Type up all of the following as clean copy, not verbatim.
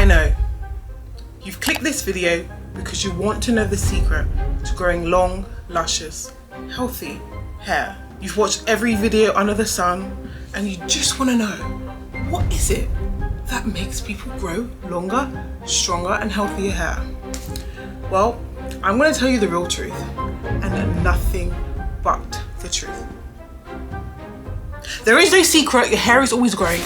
I know. You've clicked this video because you want to know the secret to growing long, luscious, healthy hair. You've watched every video under the sun and you just want to know, what is it that makes people grow longer, stronger and healthier hair? Well, I'm going to tell you the real truth and nothing but the truth. There is no secret, your hair is always growing.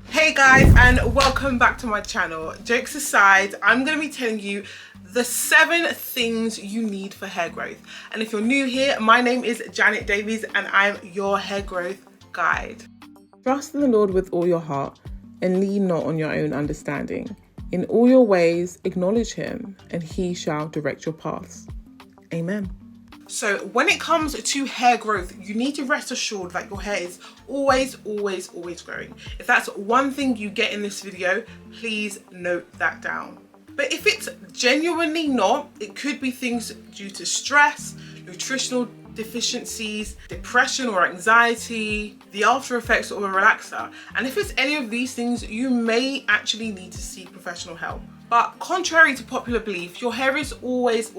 Hey guys, and welcome back to my channel. Jokes aside, I'm going to be telling you the 7 things you need for hair growth. And if you're new here, my name is Janet Davies and I'm your hair growth guide. Trust in the Lord with all your heart and lean not on your own understanding. In all your ways, acknowledge him and he shall direct your paths. Amen. So when it comes to hair growth, you need to rest assured that your hair is always growing. If that's one thing you get in this video, please note that down. But if it's genuinely not, it could be things due to stress, nutritional deficiencies, depression or anxiety, the after effects of a relaxer. And if it's any of these things, you may actually need to seek professional help. But contrary to popular belief, your hair is always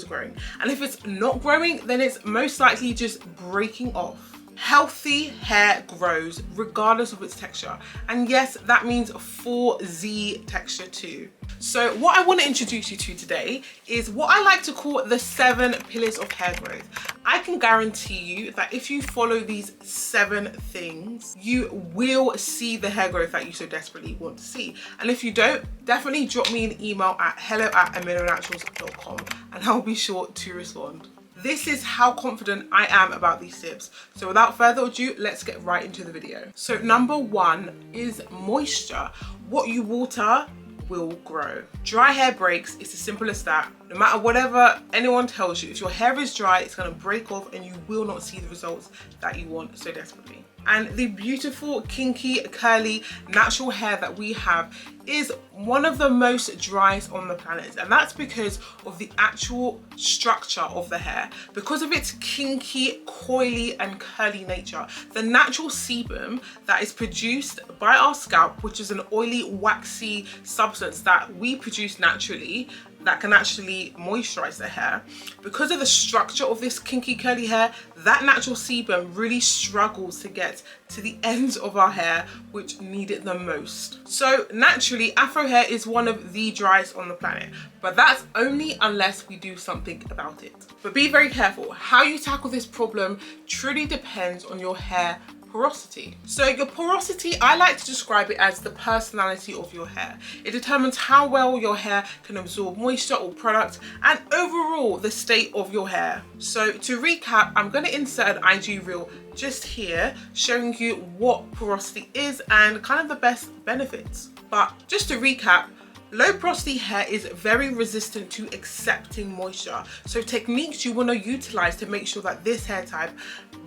growing. And if it's not growing, then it's most likely just breaking off. Healthy hair grows regardless of its texture. And yes, that means 4Z texture too. So what I want to introduce you to today is what I like to call the 7 pillars of hair growth. I can guarantee you that if you follow these 7 things, you will see the hair growth that you so desperately want to see. And if you don't, definitely drop me an email at hello@aminonaturals.com and I'll be sure to respond. This is how confident I am about these tips. So without further ado, let's get right into the video. So number 1 is moisture. What you water will grow. Dry hair breaks, it's as simple as that. No matter whatever anyone tells you, if your hair is dry, it's gonna break off and you will not see the results that you want so desperately. And the beautiful, kinky, curly, natural hair that we have is one of the most driest on the planet. And that's because of the actual structure of the hair. Because of its kinky, coily and curly nature, the natural sebum that is produced by our scalp, which is an oily, waxy substance that we produce naturally, that can actually moisturize the hair. Because of the structure of this kinky curly hair, that natural sebum really struggles to get to the ends of our hair which need it the most. So naturally, afro hair is one of the driest on the planet, but that's only unless we do something about it. But be very careful. How you tackle this problem truly depends on your hair porosity. So your porosity, I like to describe it as the personality of your hair. It determines how well your hair can absorb moisture or product and overall the state of your hair. So to recap, I'm going to insert an IG reel just here showing you what porosity is and kind of the best benefits. But just to recap, low porosity hair is very resistant to accepting moisture. So techniques you want to utilize to make sure that this hair type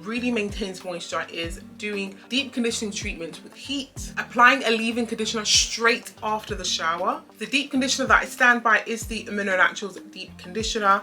really maintains moisture is doing deep conditioning treatments with heat, applying a leave-in conditioner straight after the shower. The deep conditioner that I stand by is the AminoNaturals Deep Conditioner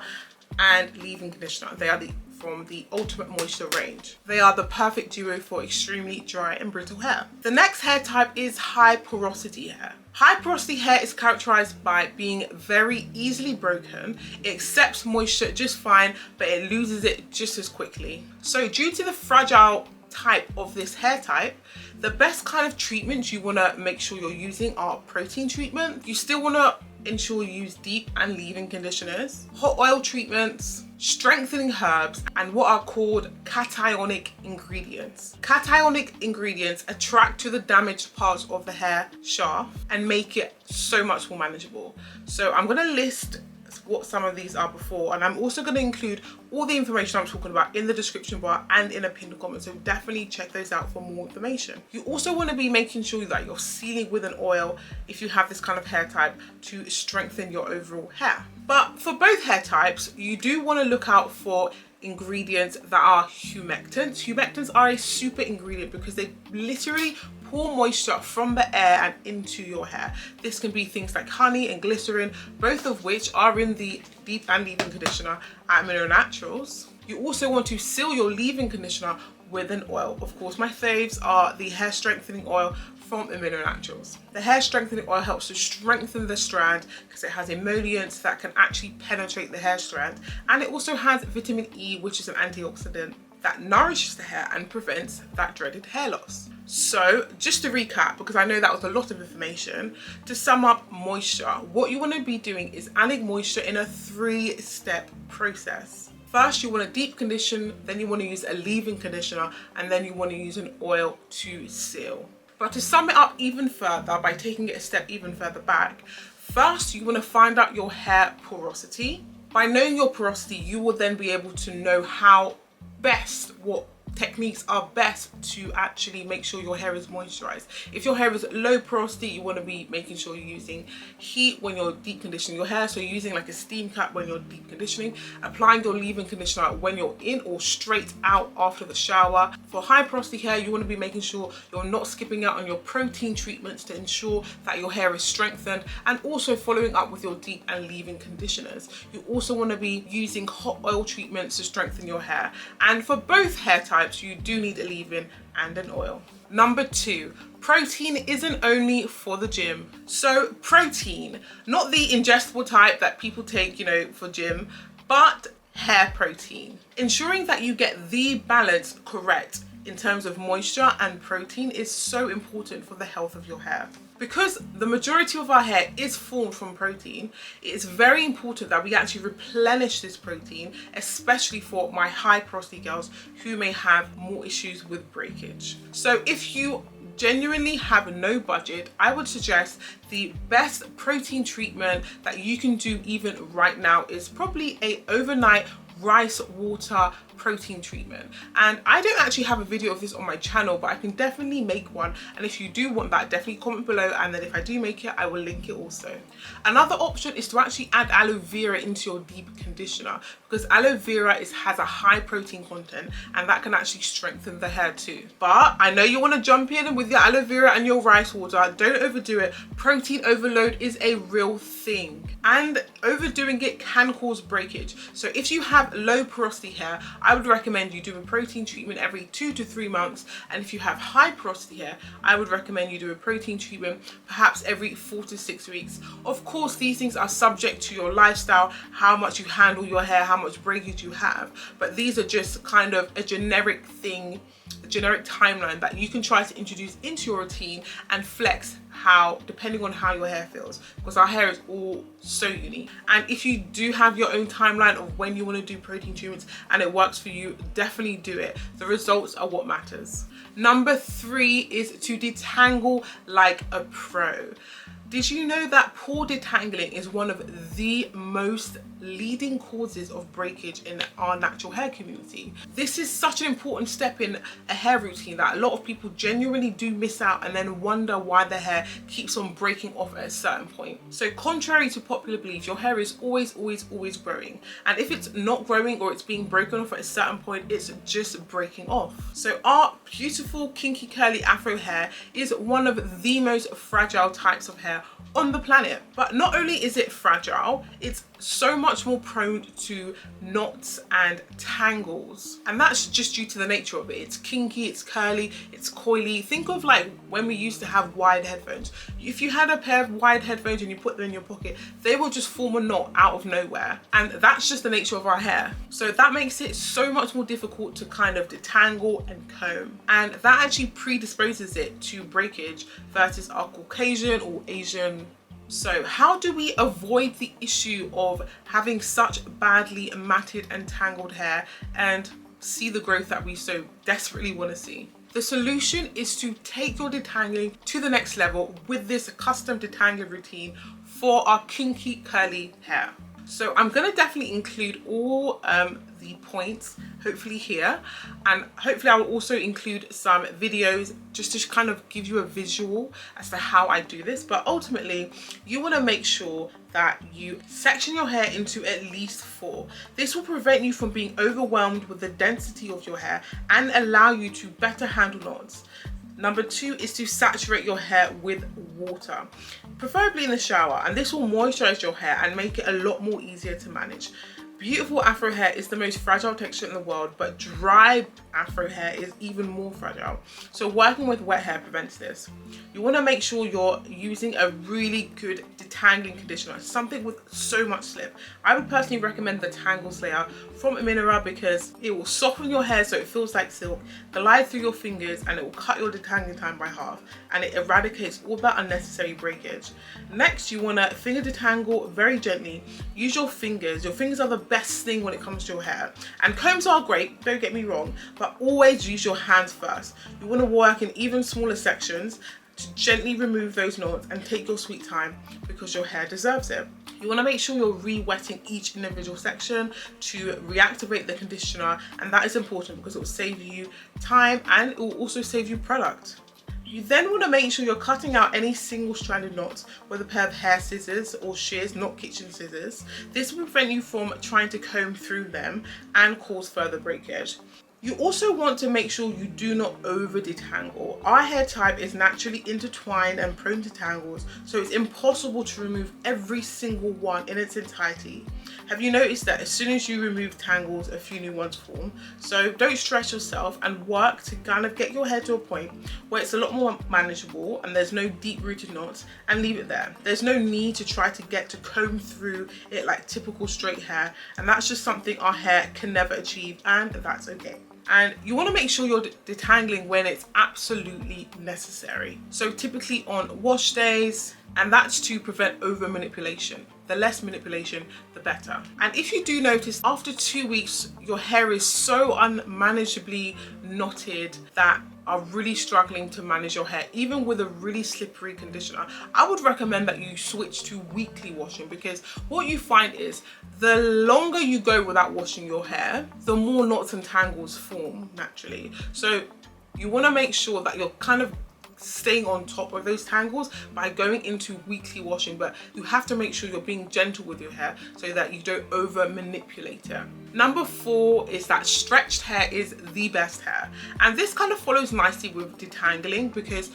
and Leave-In Conditioner. They are from the Ultimate Moisture range. They are the perfect duo for extremely dry and brittle hair. The next hair type is high porosity hair. High porosity hair is characterized by being very easily broken. It accepts moisture just fine, but it loses it just as quickly. So due to the fragile type of this hair type, the best kind of treatments you want to make sure you're using are protein treatment. You still want to ensure you use deep and leave-in conditioners, hot oil treatments, strengthening herbs, and what are called cationic ingredients. Cationic ingredients attract to the damaged parts of the hair shaft and make it so much more manageable. So I'm going to list what some of these are before, and I'm also going to include all the information I'm talking about in the description bar and in a pinned comment, so definitely check those out for more information. You also want to be making sure that you're sealing with an oil if you have this kind of hair type to strengthen your overall hair. But for both hair types, you do want to look out for ingredients that are humectants. Humectants are a super ingredient because they literally pour moisture from the air and into your hair. This can be things like honey and glycerin, both of which are in the deep and leave-in conditioner at AminoNaturals. You also want to seal your leave-in conditioner with an oil. Of course, my faves are the hair strengthening oil from Amino Naturals. The hair strengthening oil helps to strengthen the strand because it has emollients that can actually penetrate the hair strand, and it also has vitamin E, which is an antioxidant that nourishes the hair and prevents that dreaded hair loss. So just to recap, because I know that was a lot of information, to sum up moisture, what you want to be doing is adding moisture in a 3-step process. First, you want to deep condition, then you want to use a leave-in conditioner, and then you want to use an oil to seal. But to sum it up even further, by taking it a step even further back, first you want to find out your hair porosity. By knowing your porosity, you will then be able to know what techniques are best to actually make sure your hair is moisturized. If your hair is low porosity, you want to be making sure you're using heat when you're deep conditioning your hair, so you're using like a steam cap when you're deep conditioning, applying your leave-in conditioner when you're in or straight out after the shower. For high porosity hair, you want to be making sure you're not skipping out on your protein treatments to ensure that your hair is strengthened, and also following up with your deep and leave-in conditioners. You also want to be using hot oil treatments to strengthen your hair, and for both hair types you do need a leave-in and an oil. Number 2, protein isn't only for the gym. So protein, not the ingestible type that people take, for gym, but hair protein. Ensuring that you get the balance correct in terms of moisture and protein is so important for the health of your hair. Because the majority of our hair is formed from protein, it is very important that we actually replenish this protein, especially for my high porosity girls who may have more issues with breakage. So if you genuinely have no budget, I would suggest the best protein treatment that you can do even right now is probably a overnight rice water protein treatment. And I don't actually have a video of this on my channel, but I can definitely make one, and if you do want that, definitely comment below, and then if I do make it, I will link it also. Another option is to actually add aloe vera into your deep conditioner, because aloe vera has a high protein content, and that can actually strengthen the hair too. But I know you want to jump in with your aloe vera and your rice water. Don't overdo it. Protein overload is a real thing, and overdoing it can cause breakage. So if you have low porosity hair, I would recommend you do a protein treatment every 2 to 3 months, and if you have high porosity hair, I would recommend you do a protein treatment perhaps every 4 to 6 weeks. Of course, these things are subject to your lifestyle, how much you handle your hair, how much breakage you have, but these are just kind of a generic thing, a generic timeline that you can try to introduce into your routine and flex depending on how your hair feels, because our hair is all so unique. And if you do have your own timeline of when you want to do protein treatments and it works for you, definitely do it. The results are what matters. Number 3 is to detangle like a pro. Did you know that poor detangling is one of the most leading causes of breakage in our natural hair community? This is such an important step in a hair routine that a lot of people genuinely do miss out and then wonder why their hair keeps on breaking off at a certain point. So contrary to popular belief, your hair is always growing, and if it's not growing or it's being broken off at a certain point, it's just breaking off. So our beautiful kinky curly afro hair is one of the most fragile types of hair on the planet. But not only is it fragile, it's so much more prone to knots and tangles, and that's just due to the nature of it. It's kinky, it's curly, it's coily. Think of like when we used to have wide headphones. If you had a pair of wide headphones and you put them in your pocket, they will just form a knot out of nowhere, and that's just the nature of our hair. So that makes it so much more difficult to kind of detangle and comb, and that actually predisposes it to breakage versus our Caucasian or Asian. So how do we avoid the issue of having such badly matted and tangled hair and see the growth that we so desperately want to see? The solution is to take your detangling to the next level with this custom detangling routine for our kinky curly hair. So I'm going to definitely include all the points hopefully here, and hopefully I will also include some videos just to kind of give you a visual as to how I do this. But ultimately you want to make sure that you section your hair into at least 4. This will prevent you from being overwhelmed with the density of your hair and allow you to better handle knots. Number 2 is to saturate your hair with water, preferably in the shower, and this will moisturize your hair and make it a lot more easier to manage. Beautiful afro hair is the most fragile texture in the world, but dry afro hair is even more fragile. So working with wet hair prevents this. You want to make sure you're using a really good detangling conditioner, something with so much slip. I would personally recommend the Tangle Slayer from Minera because it will soften your hair so it feels like silk, glide through your fingers, and it will cut your detangling time by half, and it eradicates all that unnecessary breakage. Next, you want to finger detangle very gently. Use your fingers. Your fingers are the best thing when it comes to your hair, and combs are great, don't get me wrong, but always use your hands first. You want to work in even smaller sections to gently remove those knots and take your sweet time because your hair deserves it. You want to make sure you're re-wetting each individual section to reactivate the conditioner, and that is important because it will save you time and it will also save you product. You then want to make sure you're cutting out any single stranded knots with a pair of hair scissors or shears, not kitchen scissors. This will prevent you from trying to comb through them and cause further breakage. You also want to make sure you do not over detangle. Our hair type is naturally intertwined and prone to tangles, so it's impossible to remove every single one in its entirety. Have you noticed that as soon as you remove tangles, a few new ones form? So don't stress yourself and work to kind of get your hair to a point where it's a lot more manageable and there's no deep rooted knots, and leave it there. There's no need to try to get to comb through it like typical straight hair, and that's just something our hair can never achieve, and that's okay. And you want to make sure you're detangling when it's absolutely necessary. So typically on wash days, and that's to prevent over manipulation. The less manipulation, the better. And if you do notice after 2 weeks, your hair is so unmanageably knotted that are really struggling to manage your hair, even with a really slippery conditioner, I would recommend that you switch to weekly washing, because what you find is the longer you go without washing your hair, the more knots and tangles form naturally. So you want to make sure that you're kind of staying on top of those tangles by going into weekly washing, but you have to make sure you're being gentle with your hair so that you don't over manipulate it. Number 4 is that stretched hair is the best hair, and this kind of follows nicely with detangling, because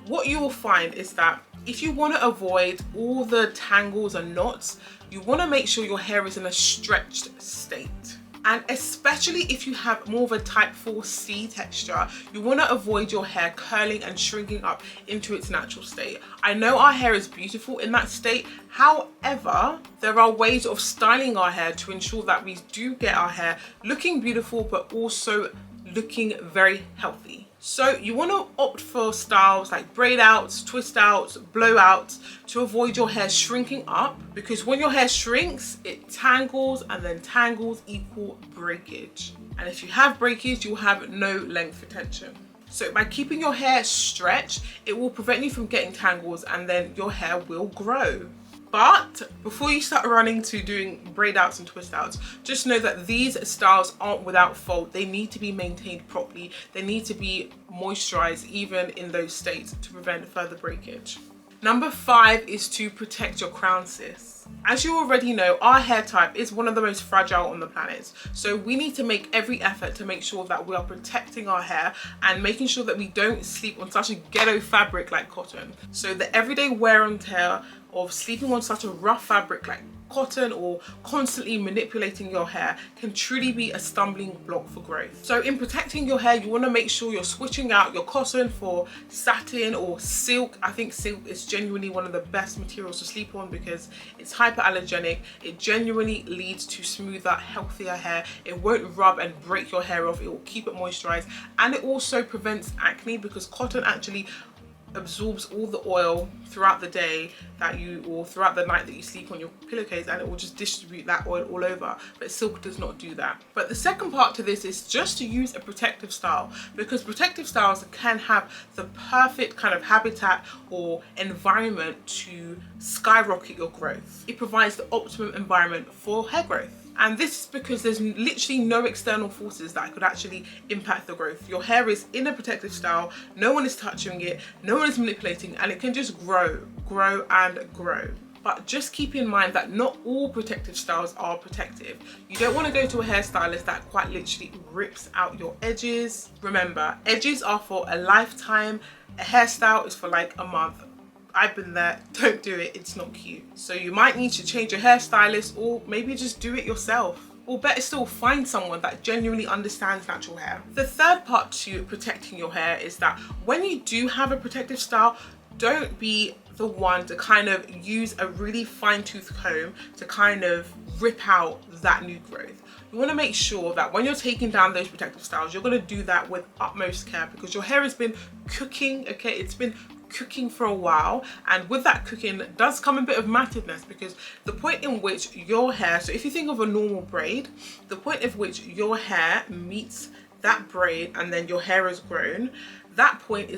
what you will find is that if you want to avoid all the tangles and knots, you want to make sure your hair is in a stretched state. And especially if you have more of a type 4C texture, you want to avoid your hair curling and shrinking up into its natural state. I know our hair is beautiful in that state. However, there are ways of styling our hair to ensure that we do get our hair looking beautiful, but also looking very healthy. So you want to opt for styles like braid outs, twist outs, blowouts to avoid your hair shrinking up, because when your hair shrinks, it tangles, and then tangles equal breakage. And if you have breakage, you'll have no length retention. So by keeping your hair stretched, it will prevent you from getting tangles, and then your hair will grow. But before you start running to doing braid outs and twist outs, just know that these styles aren't without fault. They need to be maintained properly. They need to be moisturized even in those states to prevent further breakage. Number 5 is to protect your crown, sis. As you already know, our hair type is one of the most fragile on the planet. So we need to make every effort to make sure that we are protecting our hair and making sure that we don't sleep on such a ghetto fabric like cotton. So the everyday wear and tear of sleeping on such a rough fabric like cotton or constantly manipulating your hair can truly be a stumbling block for growth. So in protecting your hair, you want to make sure you're switching out your cotton for satin or silk. I think silk is genuinely one of the best materials to sleep on because it's hyperallergenic. It genuinely leads to smoother, healthier hair. It won't rub and break your hair off. It will keep it moisturized, and it also prevents acne because cotton actually absorbs all the oil throughout the day or throughout the night that you sleep on your pillowcase, and it will just distribute that oil all over. But silk does not do that. But the second part to this is just to use a protective style, because protective styles can have the perfect kind of habitat or environment to skyrocket your growth. It provides the optimum environment for hair growth. And this is because there's literally no external forces that could actually impact the growth. Your hair is in a protective style, no one is touching it, no one is manipulating, and it can just grow and grow. But just keep in mind that not all protective styles are protective. You don't want to go to a hairstylist that quite literally rips out your edges. Remember, edges are for a lifetime. A hairstyle is for like a month. I've been there, don't do it, it's not cute. So you might need to change your hairstylist, or maybe just do it yourself. or better still, find someone that genuinely understands natural hair. The third part to protecting your hair is that when you do have a protective style, don't be the one to kind of use a really fine-tooth comb to kind of rip out that new growth. You want to make sure that when you're taking down those protective styles, you're going to do that with utmost care, because your hair has been cooking, okay? It's been cooking for a while, and with that cooking does come a bit of mattiness, because the point in which your hair, so if you think of a normal braid, the point at which your hair meets that braid and then your hair has grown, that point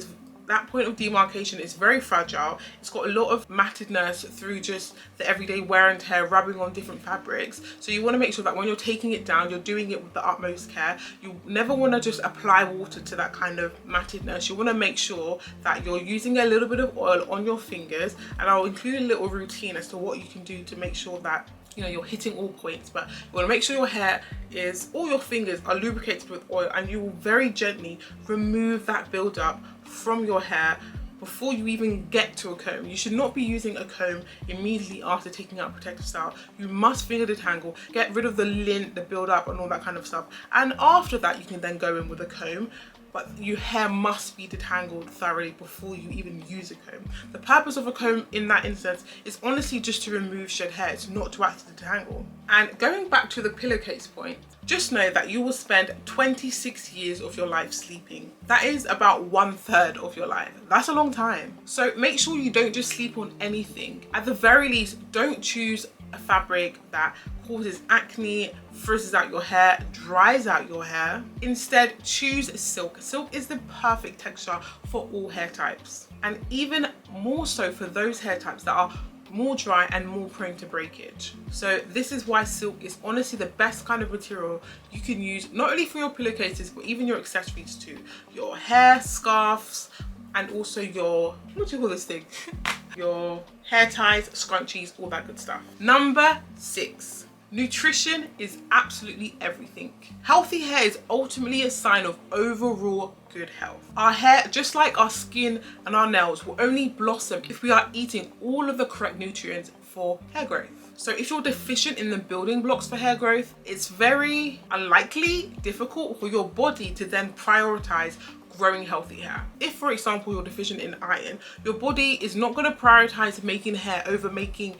of demarcation is very fragile. It's got a lot of mattiness through just the everyday wear and tear, rubbing on different fabrics. So you want to make sure that when you're taking it down, you're doing it with the utmost care. You never want to just apply water to that kind of mattiness. You want to make sure that you're using a little bit of oil on your fingers, and I'll include a little routine as to what you can do to make sure that you're hitting all points. But you want to make sure your hair is, all your fingers are lubricated with oil, and you will very gently remove that buildup from your hair before you even get to a comb. You should not be using a comb immediately after taking out protective style. You must finger detangle, get rid of the lint, the buildup and all that kind of stuff. And after that, you can then go in with a comb. But your hair must be detangled thoroughly before you even use a comb. The purpose of a comb in that instance is honestly just to remove shed hair. It's not to actually detangle. And going back to the pillowcase point, just know that you will spend 26 years of your life sleeping. That is about 1/3 of your life. That's a long time. So make sure you don't just sleep on anything. At the very least, don't choose a fabric that causes acne, frizzes out your hair, dries out your hair. Instead, choose silk. Silk is the perfect texture for all hair types, and even more so for those hair types that are more dry and more prone to breakage. So this is why silk is honestly the best kind of material you can use, not only for your pillowcases, but even your accessories too. Your hair scarves, and also your, what do you call this thing? Your hair ties, scrunchies, all that good stuff. Number 6. Nutrition is absolutely everything. Healthy hair is ultimately a sign of overall good health. Our hair, just like our skin and our nails, will only blossom if we are eating all of the correct nutrients for hair growth. So if you're deficient in the building blocks for hair growth, it's very unlikely, difficult for your body to then prioritize growing healthy hair. If, for example, you're deficient in iron, your body is not going to prioritize making hair over making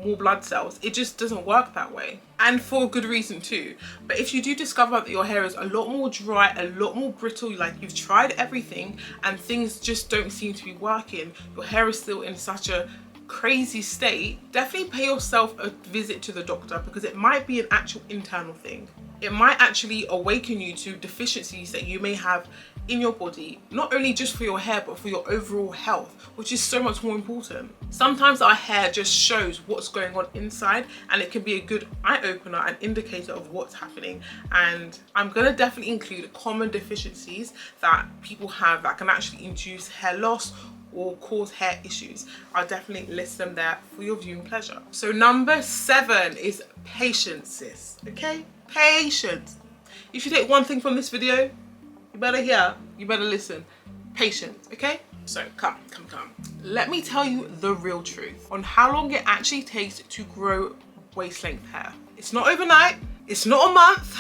more blood cells. It just doesn't work that way, and for good reason too. But if you do discover that your hair is a lot more dry, a lot more brittle, like you've tried everything and things just don't seem to be working, your hair is still in such a crazy state, definitely pay yourself a visit to the doctor, because it might be an actual internal thing. It might actually awaken you to deficiencies that you may have in your body, not only just for your hair, but for your overall health, which is so much more important. Sometimes our hair just shows what's going on inside, and it can be a good eye-opener and indicator of what's happening. And I'm gonna definitely include common deficiencies that people have that can actually induce hair loss or cause hair issues. I'll definitely list them there for your viewing pleasure. So number 7 is patience, sis, okay? Patience. If you take one thing from this video, you better hear, you better listen. Patience, okay? So come. Let me tell you the real truth on how long it actually takes to grow waist length hair. It's not overnight, it's not a month,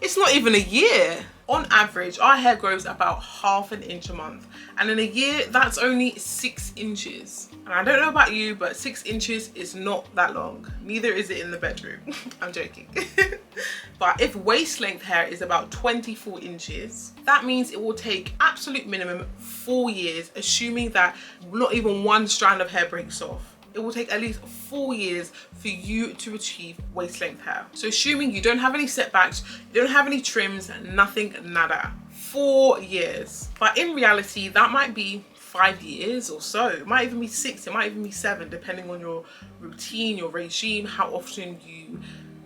it's not even a year. On average, our hair grows about ½ an inch a month. And in a year, that's only 6 inches. And I don't know about you, but 6 inches is not that long. Neither is it in the bedroom. I'm joking. But if waist length hair is about 24 inches, that means it will take absolute minimum 4 years, assuming that not even one strand of hair breaks off. It will take at least 4 years for you to achieve waist length hair. So assuming you don't have any setbacks, you don't have any trims, nothing, nada. 4 years. But in reality, that might be 5 years or so. It might even be 6, it might even be 7, depending on your routine, your regime, how often you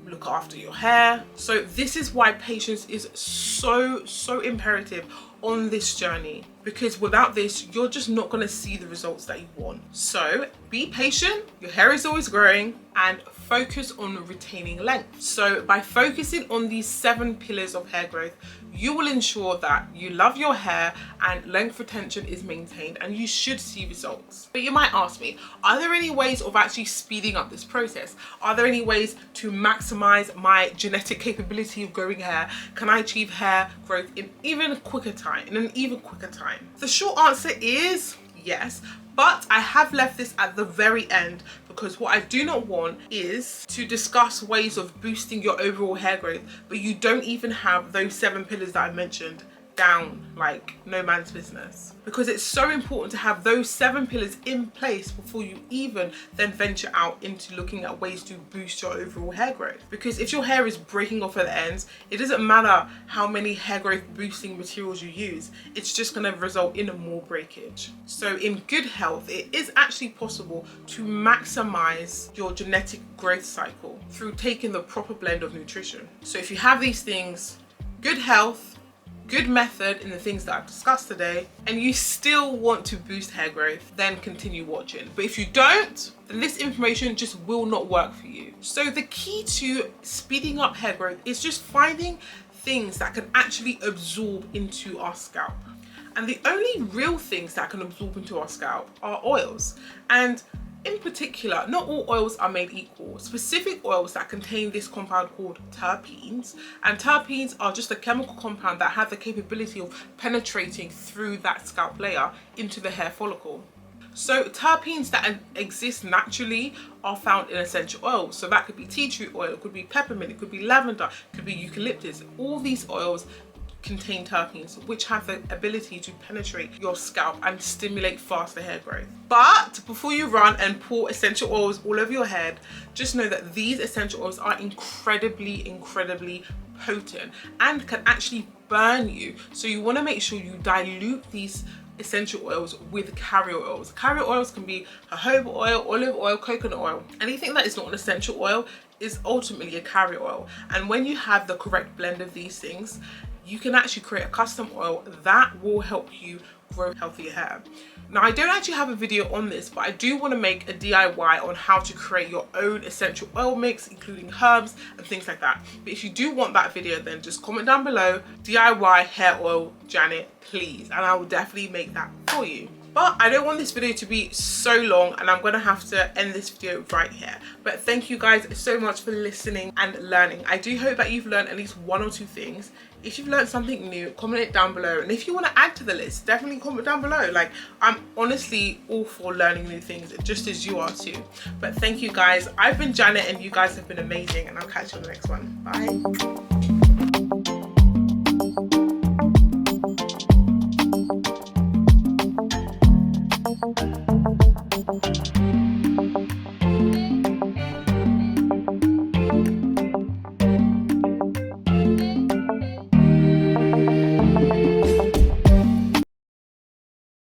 look after your hair. So this is why patience is so imperative on this journey, because without this, you're just not going to see the results that you want. So be patient, your hair is always growing, and focus on retaining length. So by focusing on these 7 pillars of hair growth, you will ensure that you love your hair and length retention is maintained, and you should see results. But you might ask me, are there any ways of actually speeding up this process? Are there any ways to maximize my genetic capability of growing hair? Can I achieve hair growth in an even quicker time? The short answer is yes, but I have left this at the very end because what I do not want is to discuss ways of boosting your overall hair growth, but you don't even have those 7 pillars that I mentioned down like no man's business. Because it's so important to have those 7 pillars in place before you even then venture out into looking at ways to boost your overall hair growth. Because if your hair is breaking off at the ends, it doesn't matter how many hair growth boosting materials you use, it's just going to result in more breakage. So in good health, it is actually possible to maximize your genetic growth cycle through taking the proper blend of nutrition. So if you have these things, good health, good method in the things that I've discussed today, and you still want to boost hair growth, then continue watching. But if you don't, then this information just will not work for you. So the key to speeding up hair growth is just finding things that can actually absorb into our scalp. And the only real things that can absorb into our scalp are oils. And in particular, not all oils are made equal. Specific oils that contain this compound called terpenes, and terpenes are just a chemical compound that have the capability of penetrating through that scalp layer into the hair follicle. So terpenes that exist naturally are found in essential oils. So that could be tea tree oil, it could be peppermint, it could be lavender, it could be eucalyptus. All these oils contain terpenes, which have the ability to penetrate your scalp and stimulate faster hair growth. But before you run and pour essential oils all over your head, just know that these essential oils are incredibly potent and can actually burn you. So you want to make sure you dilute these essential oils with carrier oils. Carrier oils can be jojoba oil, olive oil, coconut oil. Anything that is not an essential oil is ultimately a carrier oil. And when you have the correct blend of these things, you can actually create a custom oil that will help you grow healthier hair. Now, I don't actually have a video on this, but I do want to make a DIY on how to create your own essential oil mix, including herbs and things like that. But if you do want that video, then just comment down below, DIY hair oil Janet, please, and I will definitely make that for you. But I don't want this video to be so long, and I'm gonna have to end this video right here. But thank you guys so much for listening and learning. I do hope that you've learned at least 1 or 2 things. If you've learned something new, comment it down below. And if you want to add to the list, definitely comment down below. Like, I'm honestly all for learning new things, just as you are too. But thank you guys. I've been Janet, and you guys have been amazing, and I'll catch you on the next one. Bye.